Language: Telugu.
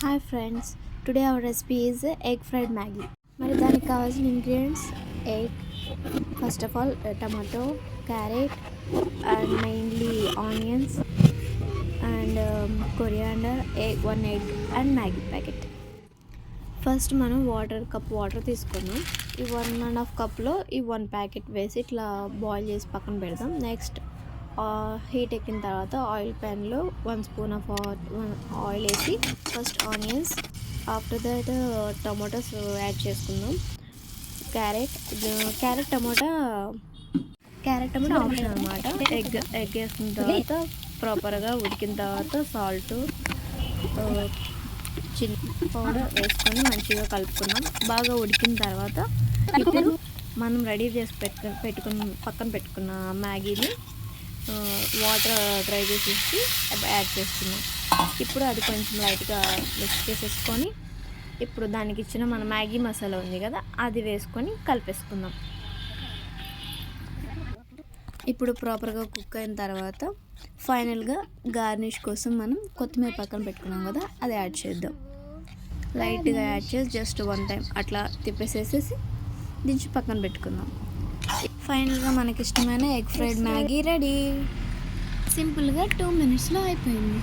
Hi friends, today our recipe is egg fried Maggi. మరి దానికి కావాల్సిన ingredients egg, first of all tomato, carrot and mainly onions and coriander, one egg and Maggi packet. First మనం కప్ వాటర్ తీసుకున్నాం. ఈ 1.5 కప్లో ఈ 1 ప్యాకెట్ వేసి ఇట్లా బాయిల్ చేసి పక్కన పెడదాం. నెక్స్ట్ హీట్ ఎక్కిన తర్వాత ఆయిల్ ప్యాన్లో 1 స్పూన్ ఆఫ్ ఆయిల్ వేసి first onions, after that tomatoes add చేసుకుందాం. క్యారెట్ టమాటా ఆప్షన్ అనమాట. ఎగ్ వేసుకున్న తర్వాత ప్రాపర్గా ఉడికిన తర్వాత సాల్ట్, చిల్లీ పౌడర్ వేసుకొని మంచిగా కలుపుకున్నాం. బాగా ఉడికిన తర్వాత ఇప్పుడు మనం రెడీ చేసి పక్కన పెట్టుకున్న మ్యాగీని వాటర్ డ్రై చేసేసి యాడ్ చేస్తున్నాం. ఇప్పుడు అది కొంచెం లైట్గా మిక్స్ చేసేసుకొని ఇప్పుడు దానికి ఇచ్చిన మన మ్యాగీ మసాలా ఉంది కదా, అది వేసుకొని కలిపేసుకుందాం. ఇప్పుడు ప్రాపర్గా కుక్ అయిన తర్వాత ఫైనల్గా గార్నిష్ కోసం మనం కొత్తిమీర పక్కన పెట్టుకున్నాం కదా, అది యాడ్ చేద్దాం. లైట్గా యాడ్ చేసి జస్ట్ 1 టైం అట్లా తిప్పేసేసేసి దించి పక్కన పెట్టుకుందాం. ఫైనల్గా మనకి ఇష్టమైన ఎగ్ ఫ్రైడ్ మ్యాగీ రెడీ. సింపుల్గా 2 మినిట్స్లో అయిపోయింది.